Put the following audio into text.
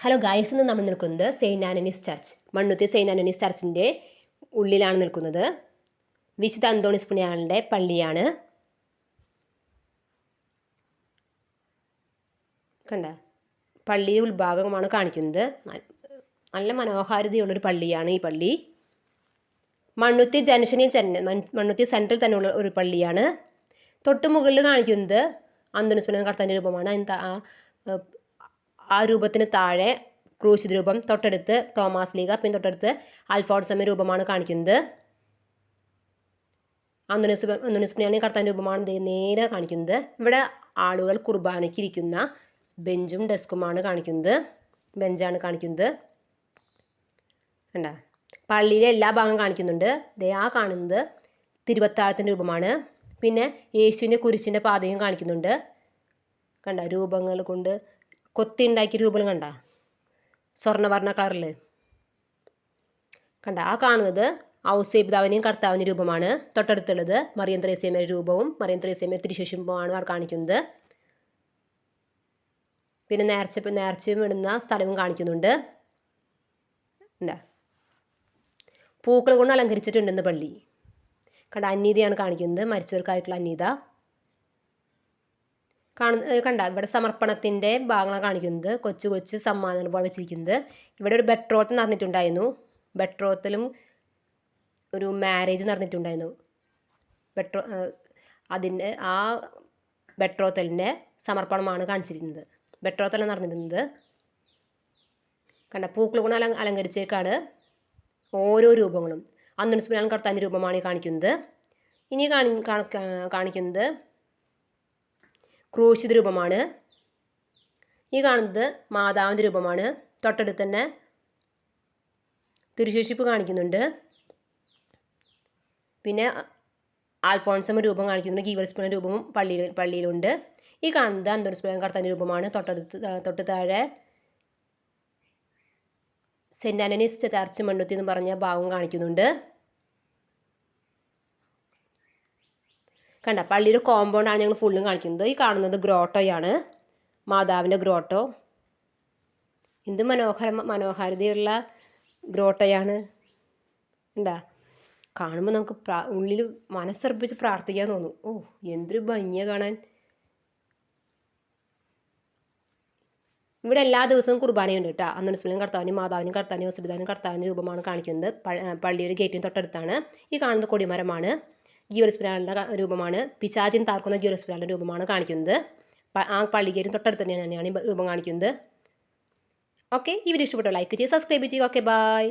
Hello guys, ഇന്ന് നമ്മൾ നിൽക്കുന്നത് Saint Antony's Church, Mannuthy Saint Antony's ചർച്ചിൻ്റെ ഉള്ളിലാണ് നിൽക്കുന്നത്. വിശുദ്ധ അന്തോണീസ് പുണ്യാളൻ്റെ പള്ളിയാണ്. കണ്ട പള്ളി ഉൾഭാഗമാണ് കാണിക്കുന്നത്. നല്ല മനോഹാരിതയുള്ളൊരു പള്ളിയാണ് ഈ പള്ളി. മണ്ണുത്തി ജംഗ്ഷനിൽ തന്നെ, മണ്ണുത്തി സെൻറ്ററിൽ തന്നെയുള്ള ഒരു പള്ളിയാണ്. തൊട്ട് മുകളിൽ കാണിക്കുന്നത് അന്തോണീസ് പുണ്യാളൻ കർത്താവിൻ്റെ രൂപമാണ്. ആ രൂപത്തിന് താഴെ ക്രൂശിത രൂപം, തൊട്ടടുത്ത് തോമാസ് ലീഗ, പിന്നെ തൊട്ടടുത്ത് അൽഫോൺസമ്മ രൂപമാണ് കാണിക്കുന്നത്. അന്തോണീസ് പുണ്യാളൻ കർത്താവിൻ്റെ രൂപമാണ് നേരെ കാണിക്കുന്നത്. ഇവിടെ ആളുകൾ കുർബാനയ്ക്ക് ഇരിക്കുന്ന ബെഞ്ചും ഡെസ്കുമാണ് കാണിക്കുന്നത്. ബെഞ്ചാണ് കാണിക്കുന്നത്. കണ്ട പള്ളിയിലെ എല്ലാ ഭാഗവും കാണിക്കുന്നുണ്ട്. ആ കാണുന്നത് തിരുവത്താഴത്തിൻ്റെ രൂപമാണ്. പിന്നെ യേശുവിൻ്റെ കുരിശിൻ്റെ പാതയും കാണിക്കുന്നുണ്ട്. കണ്ട രൂപങ്ങൾ കൊണ്ട് കൊത്തി ഉണ്ടാക്കിയ രൂപം കണ്ട, സ്വർണ്ണവർണ്ണ കളറിൽ കണ്ട. ആ കാണുന്നത് ഔസേപിതാവിനെയും കർത്താവിൻ്റെ രൂപമാണ്. തൊട്ടടുത്തുള്ളത് മറിയം ത്രേസ്യാമ്മയുടെ രൂപവും മറിയം ത്രേസ്യാമ്മയുടെ തിരുശേഷിപ്പുമാണ് അവർ കാണിക്കുന്നത്. പിന്നെ നേർച്ചയും ഇടുന്ന സ്ഥലവും കാണിക്കുന്നുണ്ട്. പൂക്കൾ കൊണ്ട് അലങ്കരിച്ചിട്ടുണ്ടെന്ന് പള്ളി. കണ്ട അന്യതയാണ് കാണിക്കുന്നത്, മരിച്ചവർക്കായിട്ടുള്ള അന്യത കണ്ട. ഇവിടെ സമർപ്പണത്തിൻ്റെ ഭാഗങ്ങളാണ് കാണിക്കുന്നത്. കൊച്ചു കൊച്ചു സമ്മാനങ്ങൾ പോലെ വെച്ചിരിക്കുന്നത്. ഇവിടെ ഒരു ബെട്രോത്ത് നടന്നിട്ടുണ്ടായിരുന്നു. ബെട്രോത്തിലും ഒരു മാരേജ് നടന്നിട്ടുണ്ടായിരുന്നു. അതിൻ്റെ ആ ബെട്രോത്തലിൻ്റെ സമർപ്പണമാണ് കാണിച്ചിരിക്കുന്നത്. ബെട്രോത്തലാണ് നടന്നിരുന്നത്. കണ്ട പൂക്കൾ കൊണ്ട് അലങ്കരിച്ചേക്കാണ് ഓരോ രൂപങ്ങളും. അന്തോണീസ് പുണ്യാളൻ കർത്താവിൻ്റെ രൂപമാണ് കാണിക്കുന്നത്. ഇനി കാണിക്കുന്നത് ക്രൂശിത രൂപമാണ്. ഈ കാണുന്നത് മാതാവിൻ്റെ രൂപമാണ്. തൊട്ടടുത്ത് തന്നെ തിരുശേഷിപ്പ് കാണിക്കുന്നുണ്ട്. പിന്നെ അൽഫോൺസമ്മ രൂപം കാണിക്കുന്നുണ്ട്. ഗീവർഗീസ് പുണ്യാളൻ രൂപവും പള്ളിയിലുണ്ട്. ഈ കാണുന്നത് അന്തോണീസ് പുണ്യാളൻ കർത്താവിൻ്റെ രൂപമാണ്. തൊട്ട് താഴെ സെയിൻറ്റ് ആൻ്റണീസ് ചർച്ച് മണ്ണുത്തി എന്ന് പറഞ്ഞ ഭാഗം കാണിക്കുന്നുണ്ട്. കണ്ട പള്ളിയുടെ കോമ്പൗണ്ടാണ് ഞങ്ങൾ ഫുള്ളും കാണിക്കുന്നത്. ഈ കാണുന്നത് ഗ്രോട്ടോയാണ്, മാതാവിൻ്റെ ഗ്രോട്ടോ. എന്ത് മനോഹാരിതയുള്ള ഗ്രോട്ടോയാണ്. എന്താ കാണുമ്പോൾ നമുക്ക് ഉള്ളിൽ മനസ്സർപ്പിച്ച് പ്രാർത്ഥിക്കാൻ തോന്നും. ഓ എന്തൊരു ഭംഗിയാണ് കാണാൻ. ഇവിടെ എല്ലാ ദിവസവും കുർബാനയുണ്ട് കേട്ടോ. അന്തോണീസ് പുണ്യാളൻ കർത്താവിനും മാതാവിനും കർത്താവിനും ഔസേപിതാവിനും കർത്താവിൻ്റെ രൂപമാണ് കാണിക്കുന്നത്. പള്ളിയുടെ ഗേറ്റിന് തൊട്ടടുത്താണ്. ഈ കാണുന്ന കൊടിമരമാണ് ഗീവർഗീസ് പുണ്യാളൻ്റെ രൂപമാണ്. പിശാചിൻ താർക്കുന്ന ഗീവർഗീസ് പുണ്യാളൻ്റെ രൂപമാണ് കാണിക്കുന്നത്. ആ പള്ളി ഗേറ്റിന് തൊട്ടടുത്ത് തന്നെയാണ് ഈ രൂപം കാണിക്കുന്നത്. ഓക്കെ, ഈ വീഡിയോ ഇഷ്ടപ്പെട്ടോ ലൈക്ക് ചെയ്യുക, സബ്സ്ക്രൈബ് ചെയ്യുക. Okay, by.